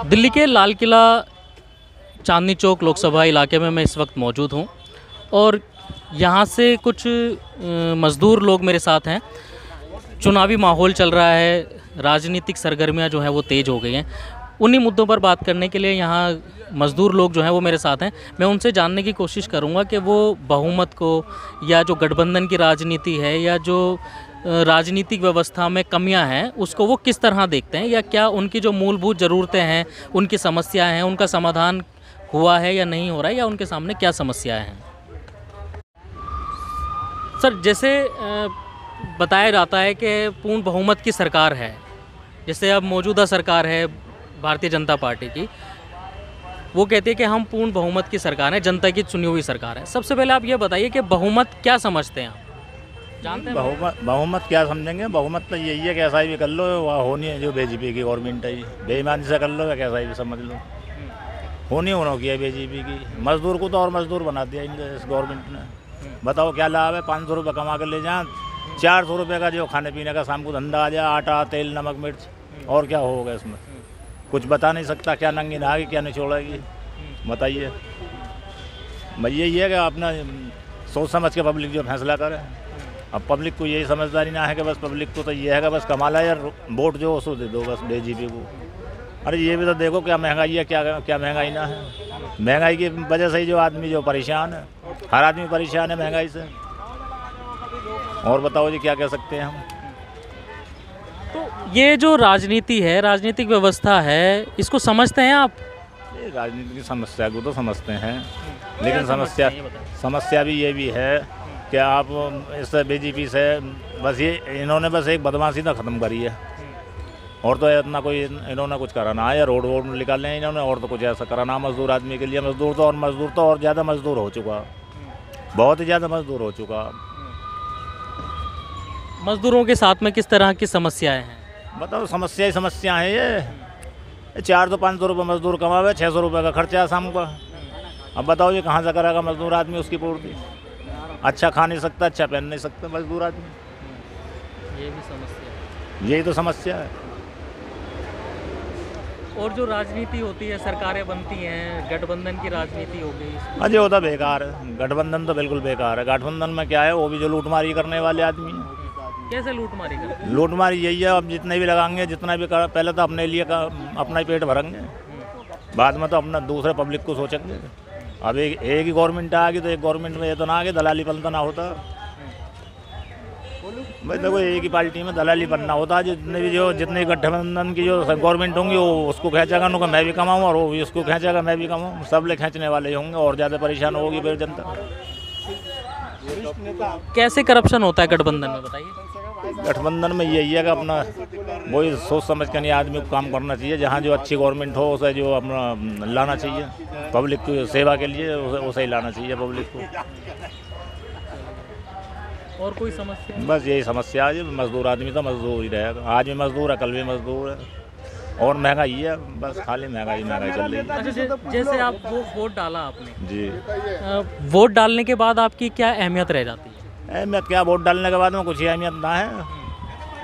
दिल्ली के लाल किला चांदनी चौक लोकसभा इलाके में मैं इस वक्त मौजूद हूँ और यहाँ से कुछ मज़दूर लोग मेरे साथ हैं। चुनावी माहौल चल रहा है, राजनीतिक सरगर्मियाँ जो हैं वो तेज़ हो गई हैं। उन्हीं मुद्दों पर बात करने के लिए यहाँ मज़दूर लोग जो हैं वो मेरे साथ हैं। मैं उनसे जानने की कोशिश करूँगा कि वो बहुमत को या जो गठबंधन की राजनीति है या जो राजनीतिक व्यवस्था में कमियां हैं उसको वो किस तरह देखते हैं, या क्या उनकी जो मूलभूत ज़रूरतें हैं, उनकी समस्याएं हैं, उनका समाधान हुआ है या नहीं हो रहा है, या उनके सामने क्या समस्याएं हैं। सर, जैसे बताया जाता है कि पूर्ण बहुमत की सरकार है, जैसे अब मौजूदा सरकार है भारतीय जनता पार्टी की, वो कहती है कि हम पूर्ण बहुमत की सरकार है, जनता की चुनी हुई सरकार है। सबसे पहले आप ये बताइए कि बहुमत क्या समझते हैं आप? जानते हैं बहुमत क्या समझेंगे? बहुमत तो यही है कि ऐसा ही भी कर लो, वहाँ होनी है जो बीजेपी की गवर्नमेंट है, बेईमानी से कर लो या कैसा ही भी समझ लो, होनी होना की है बीजेपी की। मजदूर को तो और मजदूर बना दिया इस गवर्नमेंट ने। बताओ क्या लाभ है? 500 रुपये कमा कर ले जाएँ, 400 रुपये का जो खाने पीने का शाम को धंधा आ जाए, आटा तेल नमक मिर्च, और क्या होगा इसमें? कुछ बता नहीं सकता, क्या नंगी नहाएगी क्या नहीं छोड़ेगी, बताइए। भाई यही है कि अपना सोच समझ के पब्लिक जो फैसला करे। अब पब्लिक को यही समझदारी ना है कि बस पब्लिक को तो ये है कि बस कमा ला यार, वोट जो उसको दे दो बस बीजेपी को। अरे ये भी तो देखो क्या महंगाई है, क्या महंगाई ना है। महंगाई की वजह से ही जो आदमी जो परेशान है, हर आदमी परेशान है महंगाई से। और बताओ जी क्या कह सकते हैं हम? तो ये जो राजनीति है, राजनीतिक व्यवस्था है, इसको समझते हैं आप? ये राजनीति की समस्या को तो समझते हैं, लेकिन समस्या भी ये भी है कि आप इस बीजेपी से बस ये इन्होंने बस एक बदमाशी तो ख़त्म करी है, और तो इतना कोई इन्होंने कुछ कराना है या रोड वोड निकालने हैं इन्होंने, और तो कुछ ऐसा कराना मजदूर आदमी के लिए। मजदूर तो और ज़्यादा मजदूर हो चुका, बहुत ही ज़्यादा मजदूर हो चुका। मजदूरों के साथ में किस तरह की समस्याएं हैं? बताओ, समस्या है ये 400-500 रुपये मजदूर कमावे, 600 रुपये का खर्चा है शाम का। अब बताओ ये कहाँ से करेगा मजदूर आदमी उसकी पूर्ति? अच्छा खा नहीं सकता, अच्छा पहन नहीं सकता मजदूर आदमी। ये भी समस्या है। यही तो समस्या है। और जो राजनीति होती है, सरकारें बनती हैं, गठबंधन की राजनीति हो गई, अजय वो तो बेकार है। गठबंधन तो बिल्कुल बेकार है। गठबंधन में क्या है, वो भी जो लूटमारी करने वाले आदमी हैं। कैसे लूटमारी करते? लूटमारी यही है, अब जितने भी लगाएंगे, जितना भी पहले तो अपने लिए अपना ही पेट भरेंगे, बाद में तो अपना दूसरे पब्लिक को सोचेंगे। अब एक ही गवर्नमेंट आ गई तो एक गवर्नमेंट में ये तो ना आगे दलाली पन तो ना होता भाई। देखो एक ही पार्टी में दलाली बनना होता है। जितने गठबंधन की जो गवर्नमेंट होंगी वो उसको खींचेगा, उनका मैं भी कमाऊँ, और वो भी उसको खींचेगा मैं भी कमाऊँ। सब ले खींचने वाले होंगे और ज़्यादा परेशान होगी फिर जनता। कैसे करप्शन होता है गठबंधन में, बताइए? गठबंधन में यही है कि अपना वही सोच समझ कर नहीं आदमी को काम करना चाहिए। जहाँ जो अच्छी गवर्नमेंट हो उसे जो अपना लाना चाहिए, पब्लिक की सेवा के लिए उसे ही लाना चाहिए पब्लिक को। और कोई समस्या? बस यही समस्या है। मजदूर आदमी तो मजदूर ही रहेगा, आज भी मजदूर है कल भी मजदूर है, और महंगाई है, बस खाली महंगाई चल रही है। अच्छा, जैसे आप वो वोट डाला आपने जी, वोट डालने के बाद आपकी क्या अहमियत रह जाती है? अहमियत क्या, वोट डालने के बाद में कुछ ही अहमियत ना है।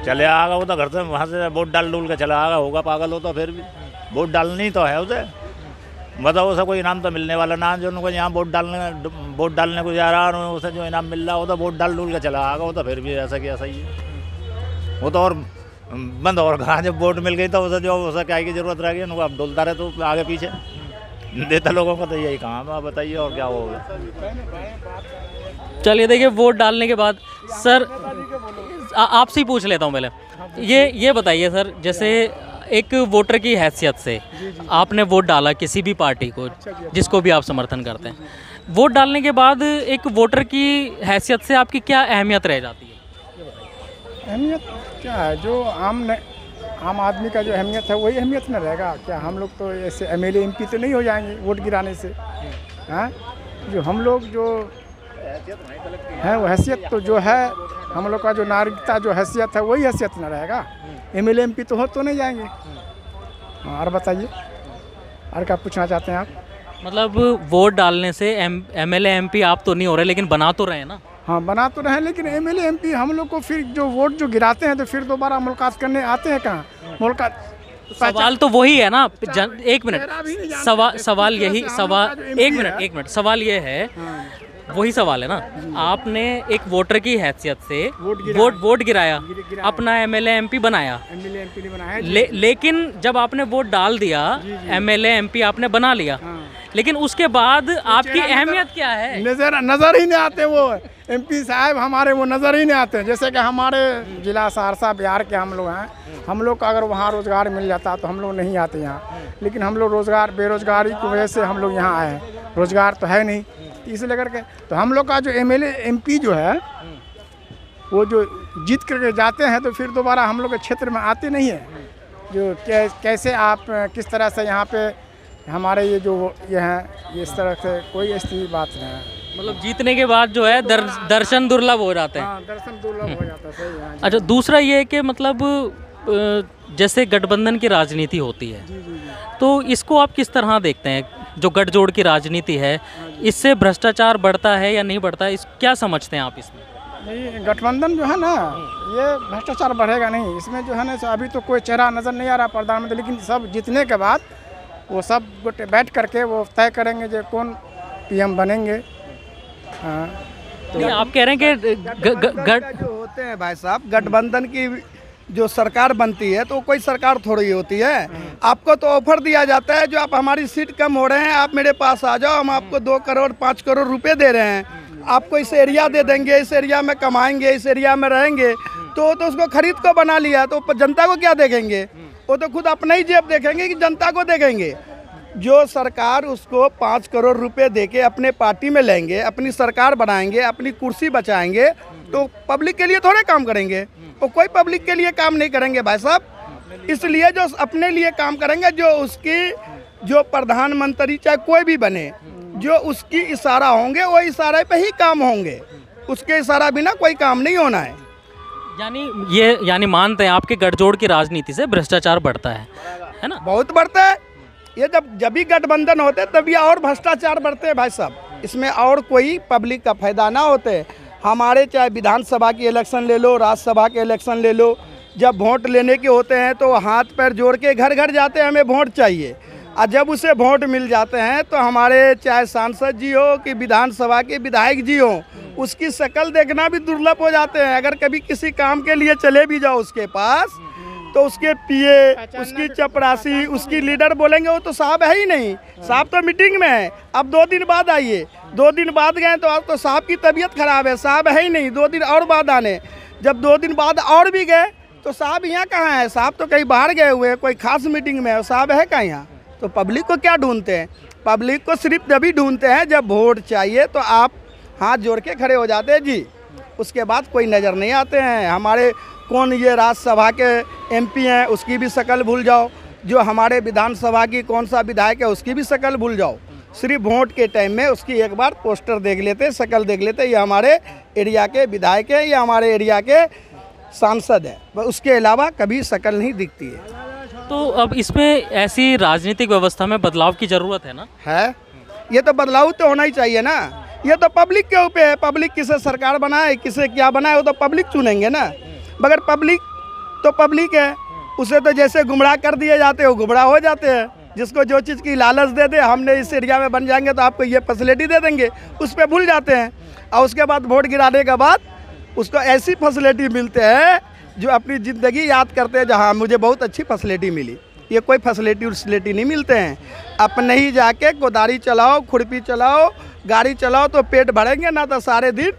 चले आगा वो तो घर से वहाँ से वोट डाल के चला आगा, होगा पागल हो तो फिर भी वोट डालनी तो है उसे। मतलब उसे कोई इनाम तो मिलने वाला ना, जो उनको यहाँ वोट डालने को जा रहा है उसे जो इनाम मिल रहा हो तो वोट डाल के चला आगा, वो तो फिर भी ऐसा कि ऐसा ही है। वो तो और बंद और कहाँ, जब वोट मिल गई तो उसे क्या की ज़रूरत रह गई, उनको अब डोलता रहे तो आगे पीछे देता लोगों को, तो यही काम है। बताइए और क्या होगा? चलिए देखिए, वोट डालने के बाद सर आपसे ही पूछ लेता हूँ पहले, ये बताइए सर, जैसे एक वोटर की हैसियत से आपने वोट डाला किसी भी पार्टी को, जिसको भी आप समर्थन करते हैं, वोट डालने के बाद एक वोटर की हैसियत से आपकी क्या अहमियत रह जाती है? अहमियत क्या है, जो आम आदमी का जो अहमियत है वही अहमियत न रहेगा क्या? हम लोग तो ऐसे MLA MP तो नहीं हो जाएंगे वोट गिराने से। हाँ, जो हम लोग जो है वो हैसियत तो जो है हम लोग का जो नागरिकता जो हैसियत है वही हैसियत न रहेगा। MLA MP तो हो तो नहीं जाएंगे। हाँ, और बताइए और क्या पूछना चाहते हैं आप? मतलब वोट डालने से MLA MP आप तो नहीं हो रहे, लेकिन बना तो रहे ना? हाँ, बना तो रहे, लेकिन MLA MP हम लोग को फिर जो वोट जो गिराते हैं तो फिर दोबारा मुलाकात करने आते हैं कहाँ? मुलाकात सवाल तो वही है ना। एक मिनट, चेहरा भी नहीं जानते। सवाल यही हम सवाल, लोग का जो एक MP मिनट है। एक मिनट, सवाल ये है, वही सवाल है ना। आपने एक वोटर की हैसियत से वोट गिराया, गिराया। अपना एमएलए एमपी बनाया, एमएलए एमपी ने बनाया है। लेकिन जब आपने वोट डाल दिया, एमएलए एमपी आपने बना लिया, लेकिन उसके बाद आपकी अहमियत क्या है? नजर ही नहीं आते वो एमपी साहब हमारे, वो नज़र ही नहीं आते हैं। जैसे कि हमारे जिला सहरसा बिहार के हम लोग हैं, हम लोग का अगर वहाँ रोज़गार मिल जाता तो हम लोग नहीं आते यहाँ, लेकिन हम लोग बेरोज़गारी की वजह से हम लोग यहाँ आए हैं। रोज़गार तो है नहीं, इसे लेकर के तो हम लोग का जो एमएलए एमपी जो है वो जो जीत करके जाते हैं तो फिर दोबारा हम लोग के क्षेत्र में आते नहीं है। जो कैसे आप किस तरह से यहाँ पे हमारे ये हैं, इस तरह से कोई ऐसी बात नहीं है। मतलब जीतने के बाद जो है दर्शन दुर्लभ हो जाते हैं। हाँ, दर्शन दुर्लभ हो जाता है, सही है। अच्छा, दूसरा ये है कि मतलब जैसे गठबंधन की राजनीति होती है, तो इसको आप किस तरह देखते हैं? जो गठजोड़ की राजनीति है, इससे भ्रष्टाचार बढ़ता है या नहीं बढ़ता है? इस क्या समझते हैं आप इसमें? नहीं, गठबंधन जो है ना, ये भ्रष्टाचार बढ़ेगा नहीं इसमें। जो है ना, अभी तो कोई चेहरा नज़र नहीं आ रहा प्रधानमंत्री, लेकिन सब जीतने के बाद वो सब बैठ करके वो तय करेंगे जो कौन पीएम बनेंगे। हाँ, तो आप कह रहे हैं कि जो होते हैं भाई साहब, गठबंधन की जो सरकार बनती है तो कोई सरकार थोड़ी होती है। आपको तो ऑफर दिया जाता है, जो आप हमारी सीट कम हो रहे हैं, आप मेरे पास आ जाओ, हम आपको 2 करोड़ 5 करोड़ रुपए दे रहे हैं, आपको इस एरिया दे देंगे, इस एरिया में कमाएंगे, इस एरिया में रहेंगे। तो उसको खरीद को बना लिया, तो जनता को क्या देखेंगे? वो तो खुद अपना ही जेब देखेंगे कि जनता को देखेंगे। जो सरकार उसको 5 करोड़ रुपए देके अपने पार्टी में लेंगे, अपनी सरकार बनाएंगे, अपनी कुर्सी बचाएंगे, तो पब्लिक के लिए थोड़े काम करेंगे। वो कोई पब्लिक के लिए काम नहीं करेंगे भाई साहब। इसलिए जो अपने लिए काम करेंगे, जो प्रधानमंत्री चाहे कोई भी बने, जो उसकी इशारा होंगे वो इशारे पे ही काम होंगे, उसके इशारा बिना कोई काम नहीं होना है। यानी मानते हैं आपके गठजोड़ की राजनीति से भ्रष्टाचार बढ़ता है ना? बहुत बढ़ता है। ये जब भी गठबंधन होते हैं तभी और भ्रष्टाचार बढ़ते हैं भाई साहब। इसमें और कोई पब्लिक का फायदा ना होते। हमारे चाहे विधानसभा की इलेक्शन ले लो, राज्यसभा के इलेक्शन ले लो, जब वोट लेने के होते हैं तो हाथ पैर जोड़ के घर घर जाते हैं, हमें वोट चाहिए। और जब उसे वोट मिल जाते हैं तो हमारे चाहे सांसद जी हो कि विधानसभा के विधायक जी हो, उसकी शक्ल देखना भी दुर्लभ हो जाते हैं। अगर कभी किसी काम के लिए चले भी जाओ उसके पास, तो उसके पीए, उसकी चपरासी, उसकी लीडर बोलेंगे वो तो साहब है ही नहीं, साहब तो मीटिंग में है, अब 2 दिन बाद आइए। 2 दिन बाद गए तो अब तो साहब की तबीयत खराब है, साहब है ही नहीं, 2 दिन और बाद आने। जब 2 दिन बाद और भी गए तो साहब यहाँ कहाँ है? साहब तो कहीं बाहर गए हुए, कोई खास मीटिंग में है, साहब है कहाँ यहाँ? तो पब्लिक को क्या ढूंढते हैं? पब्लिक को सिर्फ जब ही ढूंढते हैं जब वोट चाहिए, तो आप हाथ जोड़ के खड़े हो जाते हैं जी। उसके बाद कोई नज़र नहीं आते हैं। हमारे कौन ये राज्यसभा के एमपी हैं उसकी भी शक्ल भूल जाओ, जो हमारे विधानसभा की कौन सा विधायक है उसकी भी शक्ल भूल जाओ। सिर्फ वोट के टाइम में उसकी एक बार पोस्टर देख लेते, शक्ल देख लेते, ये हमारे एरिया के विधायक है, ये हमारे एरिया के सांसद है, उसके अलावा कभी शक्ल नहीं दिखती है। तो अब इसमें ऐसी राजनीतिक व्यवस्था में बदलाव की ज़रूरत है ना? है, ये तो बदलाव तो होना ही चाहिए ना। ये तो पब्लिक के ऊपर है, पब्लिक किसे सरकार बनाए, किसे क्या बनाए, वो तो पब्लिक चुनेंगे ना। मगर पब्लिक तो पब्लिक है, उसे तो जैसे गुमराह कर दिए जाते हो, गुमराह हो जाते हैं। जिसको जो चीज़ की लालच दे दे, हमने इस एरिया में बन जाएंगे तो आपको ये फैसिलिटी दे देंगे, उस पर भूल जाते हैं। और उसके बाद वोट गिराने के बाद उसको ऐसी फैसिलिटी मिलते हैं जो अपनी ज़िंदगी याद करते हैं, जहाँ मुझे बहुत अच्छी फैसिलिटी मिली। ये कोई फैसिलिटी नहीं मिलते हैं। अपने ही जाके कोदारी चलाओ, खुरपी चलाओ, गाड़ी चलाओ तो पेट भरेंगे, ना तो सारे दिन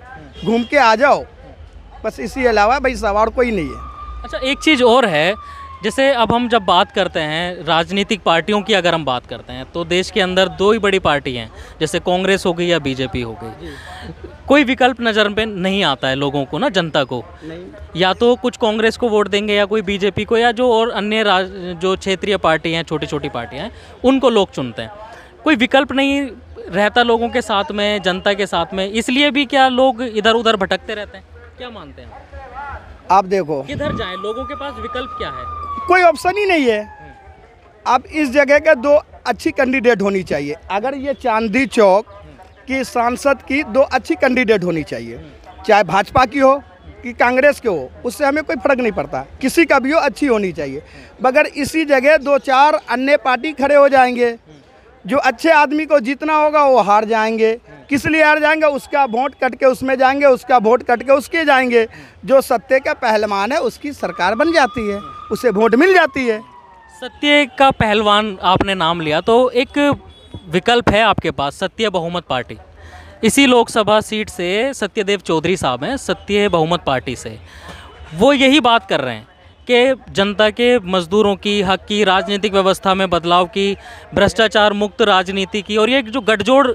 घूम के आ जाओ, बस इसी अलावा भाई साहब और कोई नहीं है। अच्छा, एक चीज़ और है, जैसे अब हम जब बात करते हैं राजनीतिक पार्टियों की, अगर हम बात करते हैं तो देश के अंदर 2 ही बड़ी पार्टी हैं, जैसे कांग्रेस हो गई या बीजेपी हो गई। कोई विकल्प नज़र पे नहीं आता है लोगों को ना, जनता को नहीं। या तो कुछ कांग्रेस को वोट देंगे या कोई बीजेपी को, या जो और अन्य जो क्षेत्रीय पार्टी हैं, छोटी छोटी पार्टियाँ हैं, उनको लोग चुनते हैं। कोई विकल्प नहीं रहता लोगों के साथ में, जनता के साथ में, इसलिए भी क्या लोग इधर उधर भटकते रहते हैं? क्या मानते हैं आप? देखो किधर जाएं, लोगों के पास विकल्प क्या है? कोई ऑप्शन ही नहीं है। अब इस जगह के 2 अच्छी कैंडिडेट होनी चाहिए। अगर ये चांदी चौक की सांसद की 2 अच्छी कैंडिडेट होनी चाहिए, चाहे भाजपा की हो कि कांग्रेस के हो, उससे हमें कोई फ़र्क नहीं पड़ता, किसी का भी हो, अच्छी होनी चाहिए। मगर इसी जगह 2-4 अन्य पार्टी खड़े हो जाएंगे, जो अच्छे आदमी को जीतना होगा वो हार जाएंगे। किस लिए हार जाएंगे? उसका वोट कट के उसमें जाएंगे, उसका वोट कट के उसके जाएंगे। जो सत्य का पहलवान है उसकी सरकार बन जाती है, उसे वोट मिल जाती है। सत्य का पहलवान आपने नाम लिया, तो एक विकल्प है आपके पास, सत्य बहुमत पार्टी। इसी लोकसभा सीट से सत्यदेव चौधरी साहब हैं, सत्य बहुमत पार्टी से। वो यही बात कर रहे हैं कि जनता के, मजदूरों की, हक की, राजनीतिक व्यवस्था में बदलाव की, भ्रष्टाचार मुक्त राजनीति की, और ये जो गठजोड़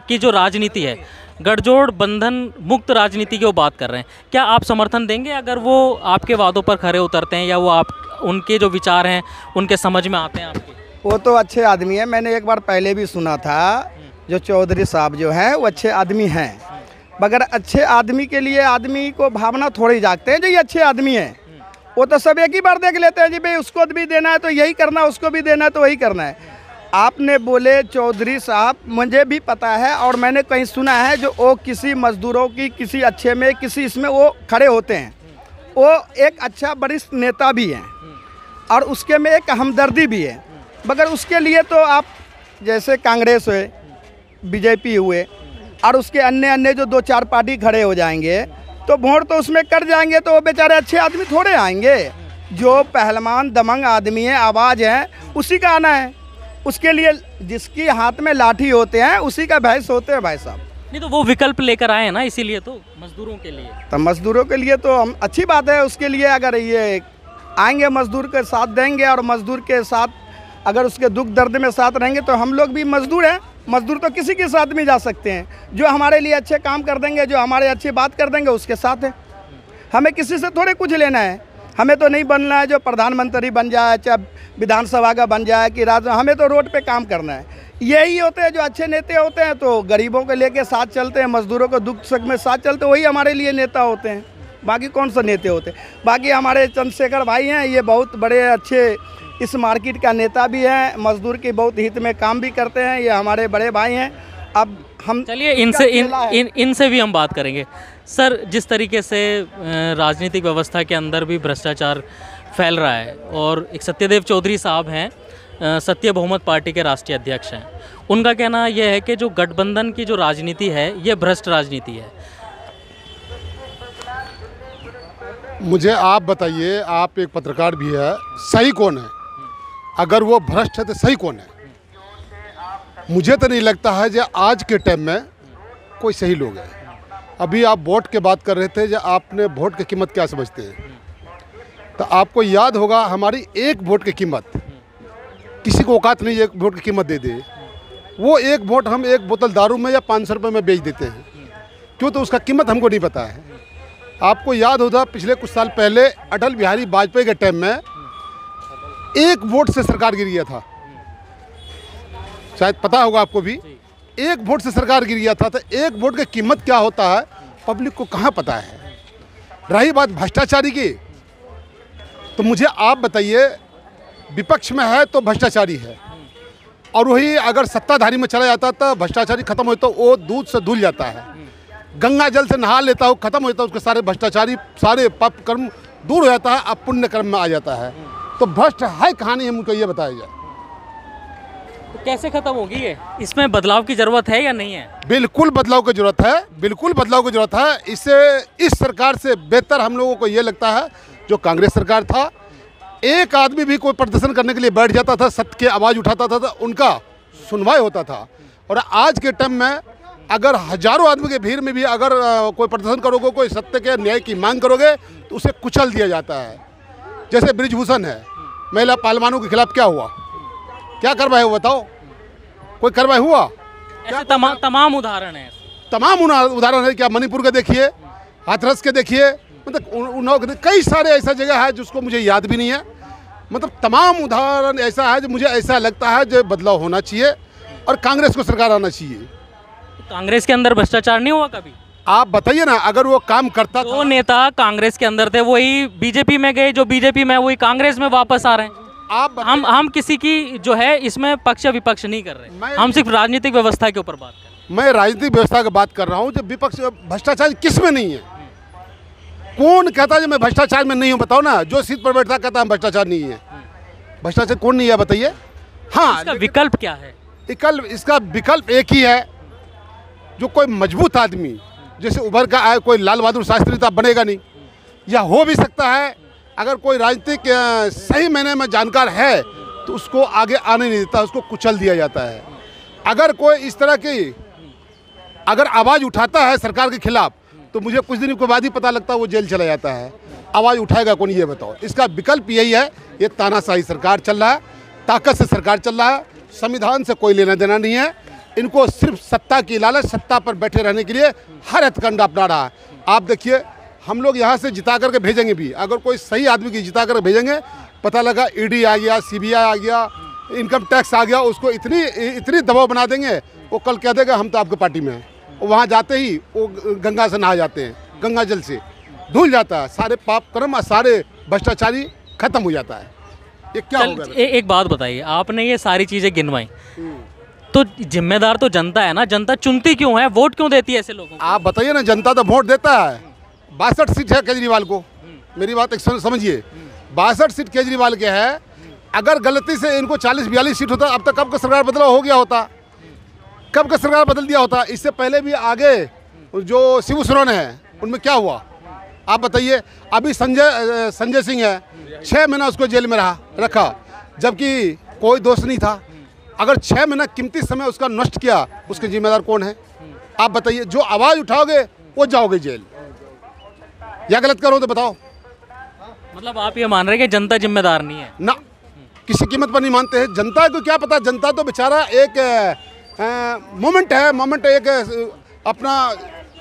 की जो राजनीति है, गठजोड़ बंधन मुक्त राजनीति की वो बात कर रहे हैं। क्या आप समर्थन देंगे अगर वो आपके वादों पर खरे उतरते हैं, या वो आप उनके जो विचार हैं उनके समझ में आते हैं आपके? वो तो अच्छे आदमी है, मैंने एक बार पहले भी सुना था, जो चौधरी साहब जो हैं वो अच्छे आदमी हैं। मगर अच्छे आदमी के लिए आदमी को भावना थोड़ी जागते हैं जो ये अच्छे आदमी हैं। वो तो सब एक ही बार देख लेते हैं जी, भाई उसको भी देना है तो यही करना, उसको भी देना है तो वही करना है। आपने बोले चौधरी साहब, मुझे भी पता है और मैंने कहीं सुना है जो वो किसी मजदूरों की किसी अच्छे में किसी इसमें वो खड़े होते हैं। वो एक अच्छा वरिष्ठ नेता भी हैं और उसके में एक हमदर्दी भी है। मगर उसके लिए तो आप जैसे कांग्रेस हुए, बीजेपी हुए और उसके अन्य जो 2-4 पार्टी खड़े हो जाएंगे तो वोट तो उसमें कर जाएंगे, तो वो बेचारे अच्छे आदमी थोड़े आएंगे। जो पहलवान दमंग आदमी है, आवाज़ है, उसी का आना है। उसके लिए जिसके हाथ में लाठी होते हैं उसी का भैंस होते हैं भाई साहब। नहीं तो वो विकल्प लेकर आए हैं ना, इसीलिए तो मजदूरों के लिए। तो मजदूरों के लिए तो हम अच्छी बात है। उसके लिए अगर ये आएंगे, मजदूर के साथ देंगे और मजदूर के साथ अगर उसके दुख दर्द में साथ रहेंगे तो हम लोग भी मजदूर हैं। मजदूर तो किसी के साथ भी जा सकते हैं, जो हमारे लिए अच्छे काम कर देंगे, जो हमारे अच्छी बात कर देंगे उसके साथ है। हमें किसी से थोड़े कुछ लेना है। हमें तो नहीं बनना है जो प्रधानमंत्री बन जाए, चाहे विधानसभा का बन जाए कि राज्य, हमें तो रोड पे काम करना है। यही होते हैं जो अच्छे नेता होते हैं, तो गरीबों को लेके साथ चलते हैं, मजदूरों को दुख सुख में साथ चलते हैं, वही हमारे लिए नेता होते हैं। बाकी कौन सा नेता होते हैं? बाकी हमारे चंद्रशेखर भाई हैं, ये बहुत बड़े अच्छे इस मार्केट का नेता भी हैं, मजदूर के बहुत हित में काम भी करते हैं। ये हमारे बड़े भाई हैं। अब हम चलिए इनसे भी हम बात करेंगे। सर, जिस तरीके से राजनीतिक व्यवस्था के अंदर भी भ्रष्टाचार फैल रहा है, और एक सत्यदेव चौधरी साहब हैं, सत्य बहुमत पार्टी के राष्ट्रीय अध्यक्ष हैं, उनका कहना यह है कि जो गठबंधन की जो राजनीति है ये भ्रष्ट राजनीति है। मुझे आप बताइए, आप एक पत्रकार भी है, सही कौन है? अगर वो भ्रष्ट है तो सही कौन है? मुझे तो नहीं लगता है जो आज के टाइम में कोई सही लोग हैं। अभी आप वोट की बात कर रहे थे, जो आपने वोट की कीमत क्या समझते हैं, तो आपको याद होगा हमारी एक वोट की कीमत, किसी को औकात नहीं एक वोट की कीमत दे दे। वो एक वोट हम एक बोतल दारू में या 500 रुपये में बेच देते हैं। क्यों? तो उसका कीमत हमको नहीं पता है। आपको याद होगा पिछले कुछ साल पहले अटल बिहारी वाजपेयी के टाइम में एक वोट से सरकार गिर गया था, शायद पता होगा आपको भी। एक वोट से सरकार गिर गया था, तो एक वोट की कीमत क्या होता है पब्लिक को कहाँ पता है। रही बात भ्रष्टाचारी की, तो मुझे आप बताइए, विपक्ष में है तो भ्रष्टाचारी है, और वही अगर सत्ताधारी में चला जाता तो भ्रष्टाचारी खत्म होता, वो दूध से धुल जाता है। गंगा जल से नहा लेता हो, खत्म हो जाता है, उसके सारे भ्रष्टाचारी सारे पाप कर्म दूर हो जाता है, अब पुण्य कर्म में आ जाता है। तो भ्रष्ट है कहानी, हमको ये बताया जाए। तो कैसे खत्म होगी ये? इसमें बदलाव की ज़रूरत है या नहीं है? बिल्कुल बदलाव की ज़रूरत है, बिल्कुल बदलाव की ज़रूरत है। इससे इस सरकार से बेहतर हम लोगों को ये लगता है जो कांग्रेस सरकार था। एक आदमी भी कोई प्रदर्शन करने के लिए बैठ जाता था, सत्य की आवाज़ उठाता था, तो उनका सुनवाई होता था। और आज के टाइम में अगर हजारों आदमी के भीड़ में भी अगर कोई प्रदर्शन करोगे, कोई सत्य के न्याय की मांग करोगे, तो उसे कुचल दिया जाता है। जैसे ब्रिजभूषण है, महिला पहलवानों के खिलाफ क्या हुआ, क्या कार्रवाई हुआ बताओ? कोई कार्रवाई हुआ? ऐसे तमाम उदाहरण हैं। तमाम उदाहरण है। क्या मणिपुर के देखिए, हाथरस के देखिए, मतलब कई सारे ऐसा जगह है जिसको मुझे याद भी नहीं है। मतलब तमाम उदाहरण ऐसा है जो मुझे ऐसा लगता है जो बदलाव होना चाहिए और कांग्रेस को सरकार आना चाहिए। कांग्रेस के अंदर भ्रष्टाचार नहीं हुआ कभी? आप बताइए ना, अगर वो काम करता था। नेता कांग्रेस के अंदर थे, वही बीजेपी में गए, जो बीजेपी में वही कांग्रेस में वापस आ रहे हैं। हम किसी की जो है इसमें पक्ष विपक्ष नहीं कर रहे, हम सिर्फ राजनीतिक व्यवस्था के ऊपर बात कर रहे हैं। मैं राजनीतिक व्यवस्था की बात कर रहा हूँ। जो विपक्ष भ्रष्टाचार किस में नहीं है? कौन कहता है मैं भ्रष्टाचार में नहीं हूँ? बताओ ना, जो सीट पर बैठता कहता है भ्रष्टाचार नहीं है। भ्रष्टाचार कौन नहीं है बताइए? हाँ, इसका विकल्प क्या है? इसका विकल्प एक ही है, जो कोई मजबूत आदमी जैसे उभर का आए, कोई लाल बहादुर शास्त्री तो बनेगा नहीं, या हो भी सकता है अगर कोई राजनीतिक सही मायने में जानकार है तो उसको आगे आने नहीं देता, उसको कुचल दिया जाता है। अगर कोई इस तरह की अगर आवाज़ उठाता है सरकार के खिलाफ तो मुझे कुछ दिन के बाद ही पता लगता है वो जेल चला जाता है। आवाज़ उठाएगा कौन, ये बताओ? इसका विकल्प यही है, ये तानाशाही सरकार चल रहा है, ताकत से सरकार चल रहा है, संविधान से कोई लेना देना नहीं है। इनको सिर्फ सत्ता की लालच, सत्ता पर बैठे रहने के लिए हर हथकंडा अपना रहा है। आप देखिए, हम लोग यहाँ से जिता करके भेजेंगे भी, अगर कोई सही आदमी की जिता कर भेजेंगे, पता लगा ईडी आ गया, सीबीआई आ गया, इनकम टैक्स आ गया, उसको इतनी दबाव बना देंगे, वो कल कह देगा हम तो आपके पार्टी में हैं। वहाँ जाते ही वो गंगा से नहा जाते हैं, गंगा जल से धुल जाता है, सारे पाप कर्म और सारे भ्रष्टाचारी खत्म हो जाता है। ये क्या होगा? एक बात बताइए, आपने ये सारी चीज़ें गिनवाई, तो जिम्मेदार तो जनता है ना? जनता चुनती क्यों है, वोट क्यों देती है ऐसे लोगों को? आप बताइए ना, जनता तो वोट देता है। 62 सीट है केजरीवाल को, मेरी बात एक समझिए, 62 सीट केजरीवाल के है। अगर गलती से इनको 40-42 सीट होता, अब तक कब का सरकार बदलाव हो गया होता, कब का सरकार बदल दिया होता। इससे पहले भी आगे जो शिबू सोरेन है उनमें क्या हुआ आप बताइए? अभी संजय सिंह है, 6 महीना उसको जेल में रखा, जबकि कोई दोष नहीं था। अगर 6 महीना कीमती समय उसका नष्ट किया, उसके जिम्मेदार कौन है आप बताइए? जो आवाज़ उठाओगे वो जाओगे जेल, या गलत करो तो बताओ? मतलब आप ये मान रहे हैं कि जनता जिम्मेदार नहीं है ना, किसी कीमत पर नहीं मानते हैं। जनता को क्या पता, जनता तो बेचारा एक मोमेंट है, एक अपना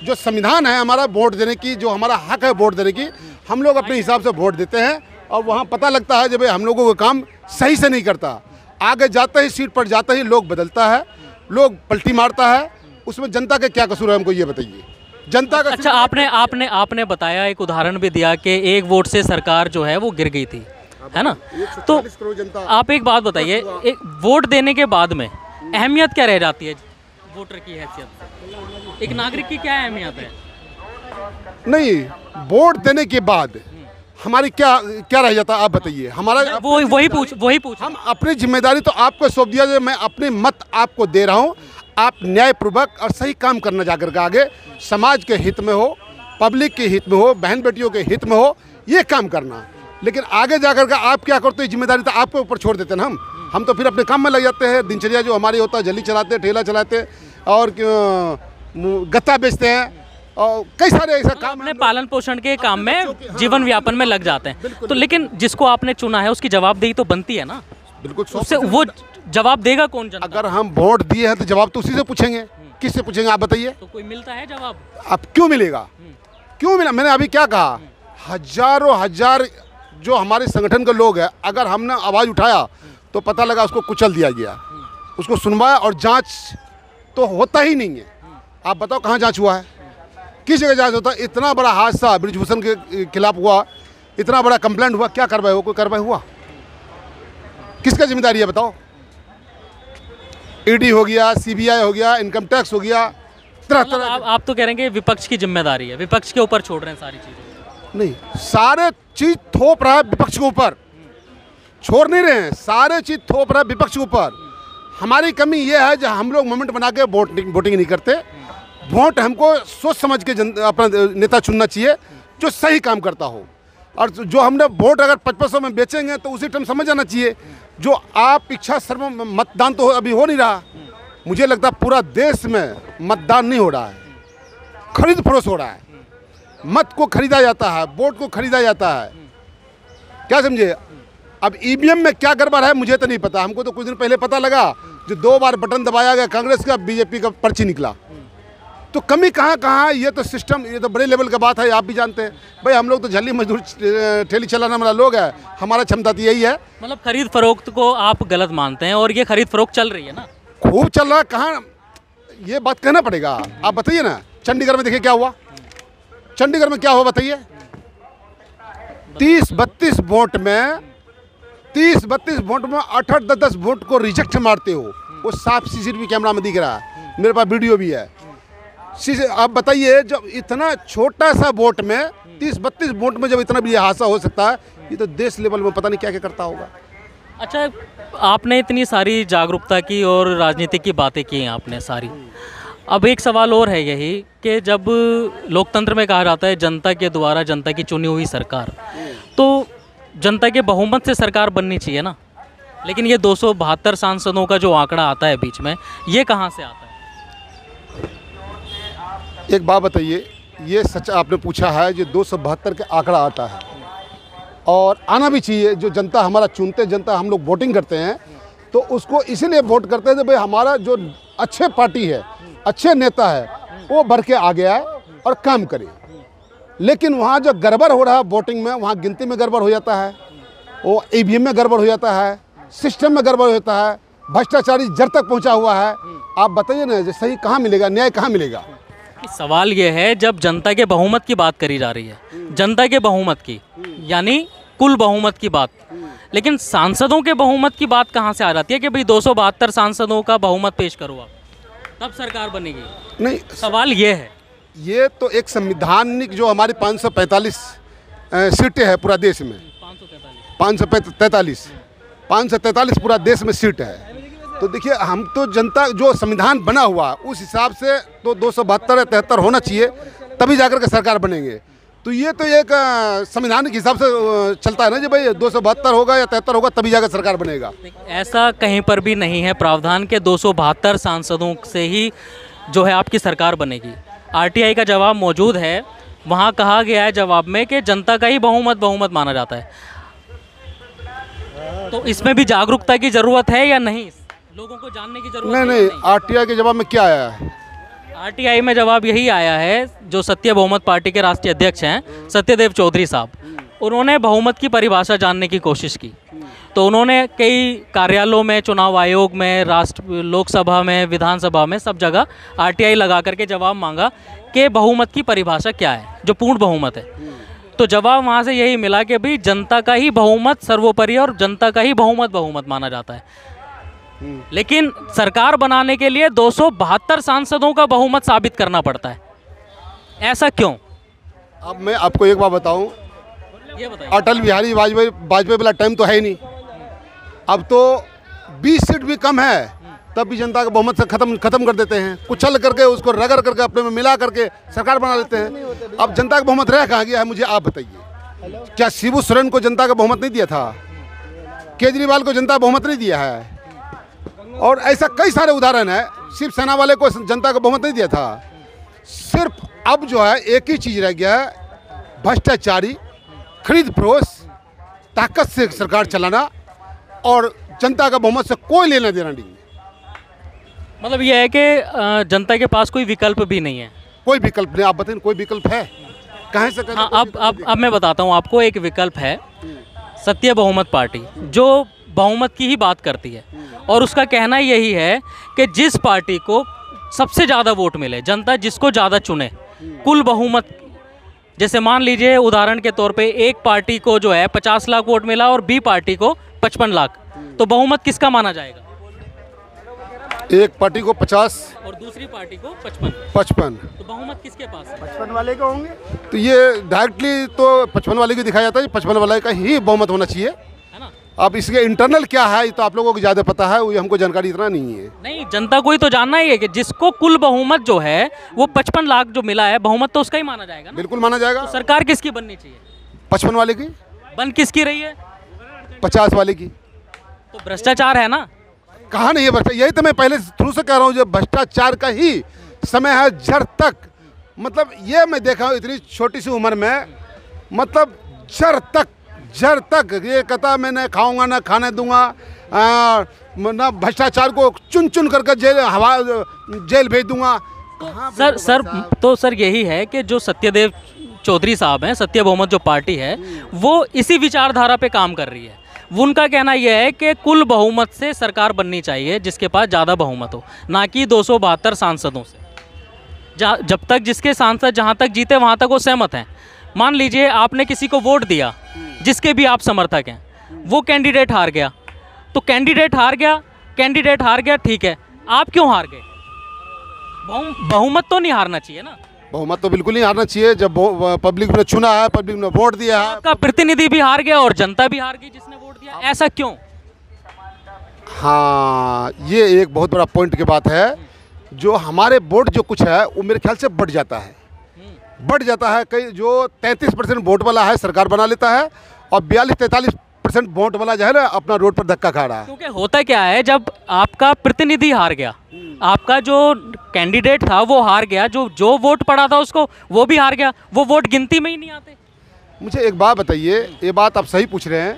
जो संविधान है हमारा वोट देने की, जो हमारा हक है वोट देने की, हम लोग अपने हिसाब से वोट देते हैं और वहाँ पता लगता है जब हम लोगों का काम सही से नहीं करता, आगे जाते ही सीट पर जाते ही लोग बदलता है, लोग पलटी मारता है, उसमें जनता का क्या कसूर है हमको ये बताइए? जनता का अच्छा, आपने बताया, एक उदाहरण भी दिया कि एक वोट से सरकार जो है वो गिर गई थी, है ना? तो आप एक बात बताइए, एक वोट देने के बाद में अहमियत क्या रह जाती है वोटर की हैसियत से? एक नागरिक की क्या अहमियत है? नहीं, वोट देने के बाद हमारी क्या रह जाता है आप बताइए? हमारा वही पूछ हम अपनी जिम्मेदारी तो आपको सौंप दिया है, मैं अपने मत आपको दे रहा हूँ, आप न्यायपूर्वक और सही काम करना जाकर के आगे समाज के हित में हो, पब्लिक के हित में हो, बहन बेटियों के हित में हो, ये काम करना। लेकिन आगे जाकर के आप क्या करते हो, जिम्मेदारी तो आपके ऊपर छोड़ देते हैं ना। हम तो फिर अपने काम में लग जाते हैं, दिनचर्या जो हमारी होता है, जल्दी चलाते, ठेला चलाते और गत्ता बेचते हैं और कई सारे ऐसा काम, अपने पालन पोषण के काम में, जीवन व्यापन में लग जाते हैं। तो लेकिन जिसको आपने चुना है उसकी जवाबदेही तो बनती है ना? बिल्कुल, उससे वो जवाब देगा कौन? जनता। अगर हम वोट दिए हैं तो जवाब तो उसी से पूछेंगे, किससे पूछेंगे आप बताइए? तो कोई मिलता है जवाब? अब क्यों मिलेगा, क्यों मिला? मैंने अभी क्या कहा, हजारों हजार जो हमारे संगठन के लोग हैं, अगर हमने आवाज़ उठाया तो पता लगा उसको कुचल दिया गया, उसको सुनवाया और जांच तो होता ही नहीं है। आप बताओ कहाँ जांच हुआ है, किस जगह जांच होता है? इतना बड़ा हादसा ब्रिजभूषण के खिलाफ हुआ, इतना बड़ा कंप्लेंट हुआ, क्या कार्रवाई हो? कोई कार्रवाई हुआ? किसका जिम्मेदारी है बताओ? ईडी हो गया, सीबीआई हो गया, इनकम टैक्स हो गया, तरह आप तो कह रहे हैं कि विपक्ष की जिम्मेदारी है, विपक्ष के ऊपर छोड़ रहे हैं सारी चीज़ें। नहीं, सारे चीज थोप रहा है विपक्ष के ऊपर, छोड़ नहीं रहे हैं, सारे चीज थोप रहा है विपक्ष के ऊपर। हमारी कमी ये है जो हम लोग मोमेंट बना के वोटिंग नहीं करते। वोट हमको सोच समझ के अपना नेता चुनना चाहिए जो सही काम करता हो, और जो हमने वोट अगर 5500 में बेचेंगे तो उसी टाइम समझ जाना चाहिए जो आप इच्छा सर्व मतदान तो अभी हो नहीं रहा। मुझे लगता है पूरा देश में मतदान नहीं हो रहा है, खरीद फरोख्त हो रहा है, मत को खरीदा जाता है, वोट को खरीदा जाता है, क्या समझे? अब ईवीएम में क्या गड़बड़ है मुझे तो नहीं पता, हमको तो कुछ दिन पहले पता लगा जो 2 बार बटन दबाया गया कांग्रेस का, बीजेपी का पर्ची निकला। तो कमी कहाँ ये तो सिस्टम, ये तो बड़े लेवल का बात है, आप भी जानते हैं भाई। हम लोग तो झल्ली मजदूर ठेली चलाने वाला लोग हैं, हमारा क्षमता तो यही है। मतलब खरीद फरोख्त को आप गलत मानते हैं, और ये खरीद फरोख्त चल रही है ना? खूब चल रहा है। कहाँ ये बात कहना पड़ेगा, आप बताइए ना। चंडीगढ़ में देखिए क्या हुआ, चंडीगढ़ में क्या हुआ बताइए? 30-32 वोट में 8-10 वोट को रिजेक्ट मारते हो, वो साफ सीसीटीवी कैमरा में दिख रहा है, मेरे पास वीडियो भी है। आप बताइए, जब इतना छोटा सा वोट में 30-32 वोट में जब इतना भी हादसा हो सकता है, ये तो देश लेवल में पता नहीं क्या क्या करता होगा। अच्छा, आपने इतनी सारी जागरूकता की और राजनीति की बातें की हैं आपने सारी। अब एक सवाल और है यही कि जब लोकतंत्र में कहा जाता है जनता के द्वारा जनता की चुनी हुई सरकार, तो जनता के बहुमत से सरकार बननी चाहिए ना, लेकिन ये 272 सांसदों का जो आंकड़ा आता है बीच में, ये कहाँ से आता है? एक बात बताइए, ये सच आपने पूछा है, जो 272 का आंकड़ा आता है और आना भी चाहिए। जो जनता हमारा चुनते हैं, जनता हम लोग वोटिंग करते हैं, तो उसको इसीलिए वोट करते हैं कि भाई हमारा जो अच्छे पार्टी है, अच्छे नेता है, वो भर के आ गया है और काम करे। लेकिन वहाँ जो गड़बड़ हो रहा है वोटिंग में, वहाँ गिनती में गड़बड़ हो जाता है, वो ईवीएम में गड़बड़ हो जाता है, सिस्टम में गड़बड़ हो जाता है, भ्रष्टाचारी जड़ तक पहुँचा हुआ है। आप बताइए ना, सही कहाँ मिलेगा, न्याय कहाँ मिलेगा? सवाल ये है, जब जनता के बहुमत की बात करी जा रही है, जनता के बहुमत की यानी कुल बहुमत की बात, लेकिन सांसदों के बहुमत की बात कहाँ से आ जाती है कि भाई 272 सांसदों का बहुमत पेश करो आप, तब सरकार बनेगी? नहीं, सवाल ये है। ये तो एक संविधानिक जो हमारी 543 सीटें हैं पूरा देश में, 543 पूरा देश में सीट है। तो देखिए, हम तो जनता जो संविधान बना हुआ उस हिसाब से तो 272 या 73 होना चाहिए, तभी जाकर के सरकार बनेंगे। तो ये तो एक संविधान के हिसाब से चलता है ना जी, भाई 272 होगा या 73 होगा तभी जाकर सरकार बनेगा। ऐसा कहीं पर भी नहीं है प्रावधान के 272 सांसदों से ही जो है आपकी सरकार बनेगी। आरटीआई का जवाब मौजूद है, वहाँ कहा गया है जवाब में कि जनता का ही बहुमत माना जाता है। तो इसमें भी जागरूकता की ज़रूरत है या नहीं? लोगों को जानने की जरूरत नहीं, आरटीआई के जवाब में क्या आया है? आरटीआई में जवाब यही आया है, जो सत्य बहुमत पार्टी के राष्ट्रीय अध्यक्ष हैं सत्यदेव चौधरी साहब, उन्होंने बहुमत की परिभाषा जानने की कोशिश की। तो उन्होंने कई कार्यालयों में, चुनाव आयोग में, लोकसभा में, विधानसभा में, सब जगह आरटीआई लगा करके जवाब मांगा कि बहुमत की परिभाषा क्या है, जो पूर्ण बहुमत है। तो जवाब वहाँ से यही मिला कि भाई जनता का ही बहुमत सर्वोपरि और जनता का ही बहुमत माना जाता है। लेकिन सरकार बनाने के लिए 272 सांसदों का बहुमत साबित करना पड़ता है, ऐसा क्यों? अब मैं आपको एक बात बताऊं, ये बताइए। अटल बिहारी वाजपेयी वाला टाइम तो है ही नहीं। अब तो 20 सीट भी कम है, तब भी जनता का बहुमत से खत्म कर देते हैं, कुचल करके उसको रगड़ करके अपने में मिला करके सरकार बना लेते हैं। अब जनता का बहुमत रह कहाँ गया है, मुझे आप बताइए। क्या शिबू सोरेन को जनता का बहुमत नहीं दिया था? केजरीवाल को जनता बहुमत नहीं दिया है? और ऐसा कई सारे उदाहरण है। शिवसेना वाले को जनता का बहुमत नहीं दिया था। सिर्फ अब जो है एक ही चीज़ रह गया है, भ्रष्टाचारी, खरीद फरोश, ताकत से सरकार चलाना, और जनता का बहुमत से कोई लेना देना नहीं। मतलब ये है कि जनता के पास कोई विकल्प भी नहीं है। कोई विकल्प नहीं। आप बताइए, कोई विकल्प है? कहाँ से हाँ, अब मैं बताता हूँ आपको। एक विकल्प है सत्य बहुमत पार्टी, जो बहुमत की ही बात करती है, और उसका कहना यही है कि जिस पार्टी को सबसे ज़्यादा वोट मिले, जनता जिसको ज़्यादा चुने, कुल बहुमत, जैसे मान लीजिए उदाहरण के तौर पे एक पार्टी को जो है 50 लाख वोट मिला और बी पार्टी को 55 लाख, तो बहुमत किसका माना जाएगा? एक पार्टी को 50 और दूसरी पार्टी को 55, 55, तो बहुमत किसके पास है? 55 वाले को होंगे। तो ये डायरेक्टली तो 55 वाले को दिखाया जाता है, 55 वाले का ही बहुमत होना चाहिए, है ना? अब इसके इंटरनल क्या है तो आप लोगों को ज़्यादा पता है, वो हमको जानकारी इतना नहीं है। नहीं, जनता को ही तो जानना ही है कि जिसको कुल बहुमत जो है वो 55 लाख जो मिला है, बहुमत तो उसका ही माना जाएगा ना? बिल्कुल माना जाएगा। तो सरकार किसकी बननी चाहिए? 55 वाले की। बन किसकी रही है? 50 वाले की। तो भ्रष्टाचार है ना? कहाँ नहीं है भ्रष्टाचार? यही तो मैं पहले शुरू से कह रहा हूँ, जो भ्रष्टाचार का ही समय है जड़ तक। मतलब ये मैं देखा हूँ इतनी छोटी सी उम्र में, मतलब जड़ तक ये कहता मैं न खाऊंगा न खाने दूंगा, न भ्रष्टाचार को चुन करके जेल भेज दूंगा। सर यही है कि जो सत्यदेव चौधरी साहब हैं, सत्य बहुमत जो पार्टी है, वो इसी विचारधारा पे काम कर रही है। उनका कहना यह है कि कुल बहुमत से सरकार बननी चाहिए, जिसके पास ज़्यादा बहुमत हो, ना कि 272 सांसदों से। जब तक जिसके सांसद जहाँ तक जीते वहाँ तक वो सहमत हैं। मान लीजिए आपने किसी को वोट दिया जिसके भी आप समर्थक हैं, वो कैंडिडेट हार गया, तो कैंडिडेट हार गया, ठीक है, आप क्यों हार गए? बहुमत तो नहीं हारना चाहिए ना। बहुमत तो बिल्कुल नहीं हारना चाहिए। जब पब्लिक ने चुना है, पब्लिक ने वोट दिया है। आपका प्रतिनिधि भी हार गया और जनता भी हार गई जिसने वोट दिया, ऐसा क्यों? हाँ, ये एक बहुत बड़ा पॉइंट की बात है। जो हमारे वोट जो कुछ है वो मेरे ख्याल से बढ़ जाता है, बढ़ जाता है। कई जो 33% वोट वाला है सरकार बना लेता है, और 42-43% वोट वाला जो है ना अपना रोड पर धक्का खा रहा है। क्योंकि होता क्या है, जब आपका प्रतिनिधि हार गया, आपका जो कैंडिडेट था वो हार गया, जो वोट पड़ा था उसको वो भी हार गया, वो वोट गिनती में ही नहीं आते। मुझे एक बात बताइए, ये बात आप सही पूछ रहे हैं।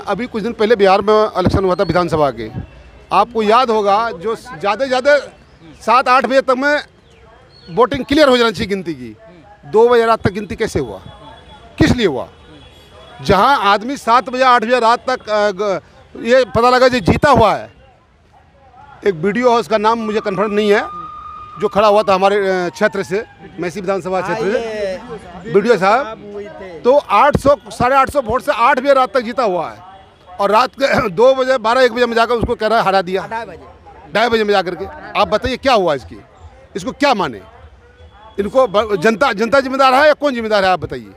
अभी कुछ दिन पहले बिहार में इलेक्शन हुआ था विधानसभा के। आपको याद होगा जो ज़्यादा से ज़्यादा 7-8 बजे तक में वोटिंग क्लियर हो जाना चाहिए गिनती की। 2 बजे रात तक गिनती कैसे हुआ, किस लिए हुआ? जहां आदमी 7 बजे 8 बजे रात तक ये पता लगा जो जीता हुआ है। एक वीडियो है, उसका नाम मुझे कंफर्म नहीं है, जो खड़ा हुआ था हमारे क्षेत्र से, मैसी विधानसभा क्षेत्र से, वीडियो साहब। तो 800 850 वोट से 8 बजे रात तक जीता हुआ है, और रात के 2 बजे 12-1 बजे में जाकर उसको कह रहा है हरा दिया, 2:30 बजे में जाकर के। आप बताइए क्या हुआ इसको क्या माने? इनको जनता जिम्मेदार है या कौन जिम्मेदार है? आप बताइए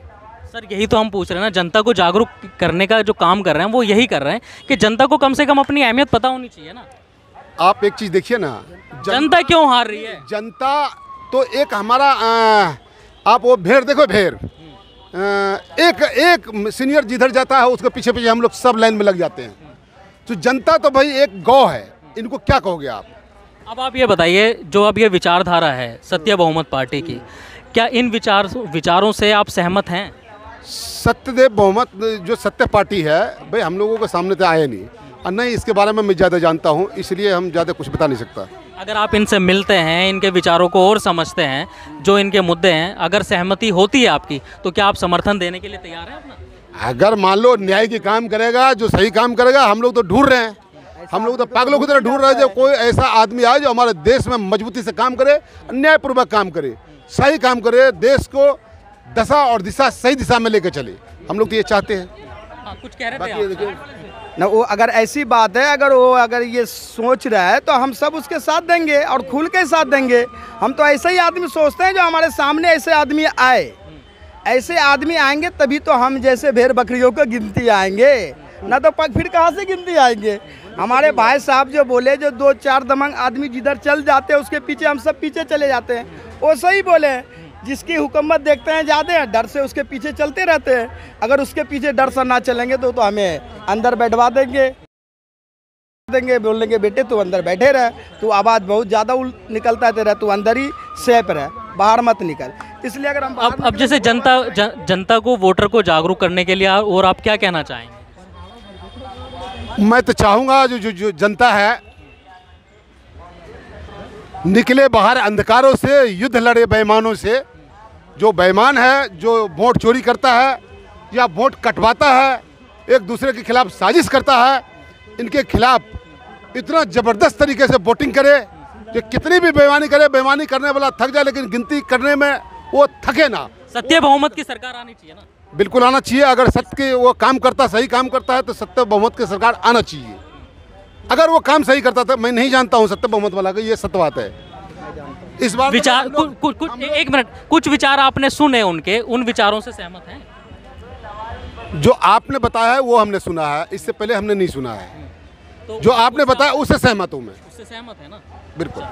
सर। यही तो हम पूछ रहे हैं ना, जनता को जागरूक करने का जो काम कर रहे हैं वो यही कर रहे हैं कि जनता को कम से कम अपनी अहमियत पता होनी चाहिए ना। आप एक चीज़ देखिए ना, जनता क्यों हार रही है? जनता तो एक हमारा आप वो भेड़ देखो, भेड़ एक सीनियर जिधर जाता है उसके पीछे पीछे हम लोग सब लाइन में लग जाते हैं। तो जनता तो भाई एक गौ है, इनको क्या कहोगे आप? अब आप ये बताइए, जो अब ये विचारधारा है सत्य बहुमत पार्टी की, क्या इन विचारों से आप सहमत हैं? सत्यदेव बहुमत जो सत्य पार्टी है भाई, हम लोगों के सामने तो आया नहीं, और नहीं इसके बारे में मैं ज़्यादा जानता हूँ, इसलिए हम ज़्यादा कुछ बता नहीं सकता। अगर आप इनसे मिलते हैं, इनके विचारों को और समझते हैं, जो इनके मुद्दे हैं, अगर सहमति होती है आपकी, तो क्या आप समर्थन देने के लिए तैयार हैं अपना? अगर मान लो न्याय की काम करेगा, जो सही काम करेगा, हम लोग तो ढूंढ रहे हैं, हम लोग तो पागलों की तरह ढूंढ रहे हैं। जब कोई ऐसा आदमी आए जो हमारे देश में मजबूती से काम करे, न्यायपूर्वक काम करे, सही काम करे, देश को दशा और दिशा सही दिशा में लेकर चले, हम लोग तो ये चाहते हैं। कुछ कह रहे थे आप? ना वो अगर ऐसी बात है, अगर ये सोच रहा है तो हम सब उसके साथ देंगे और खुल के साथ देंगे। हम तो ऐसे ही आदमी सोचते हैं, जो हमारे सामने ऐसे आदमी आए, ऐसे आदमी आएंगे तभी तो हम जैसे भेड़ बकरियों को गिनती आएंगे, ना तो फिर कहाँ से गिनती आएंगे। हमारे भाई साहब जो बोले, जो 2-4 दमंग आदमी जिधर चल जाते हैं उसके पीछे हम सब पीछे चले जाते हैं, वो सही बोले। जिसकी हुकूमत देखते हैं ज़्यादा डर से उसके पीछे चलते रहते हैं। अगर उसके पीछे डर से ना चलेंगे तो हमें अंदर बैठवा देंगे, बोलेंगे बेटे तू अंदर बैठे रह, तू आवाज़ बहुत ज़्यादा निकलता है तेरा, तू अंदर ही सेफ रह, बाहर मत निकल। इसलिए अगर हम अब जैसे जनता को, वोटर को जागरूक करने के लिए और आप क्या कहना चाहेंगे? मैं तो चाहूँगा जो जनता है निकले बाहर अंधकारों से, युद्ध लड़े बेईमानों से। जो बेईमान है, जो वोट चोरी करता है या वोट कटवाता है, एक दूसरे के खिलाफ साजिश करता है, इनके खिलाफ इतना ज़बरदस्त तरीके से वोटिंग करे कि कितनी भी बेईमानी करे, बेईमानी करने वाला थक जाए लेकिन गिनती करने में वो थके ना। सत्य बहुमत की सरकार आनी चाहिए ना? बिल्कुल आना चाहिए। अगर सत्य के वो काम करता, सही काम करता है तो सत्य बहुमत की सरकार आना चाहिए। अगर वो काम सही करता था, मैं नहीं जानता हूँ सत्य बहुमत वाला का, ये सत्य बात है। इस बार विचार एक मिनट, कुछ विचार आपने सुने उनके, उन विचारों से सहमत हैं? जो आपने बताया है वो हमने सुना है, इससे पहले हमने नहीं सुना है। तो जो आपने बताया उससे सहमत हूँ मैं। उससे सहमत है ना? बिल्कुल।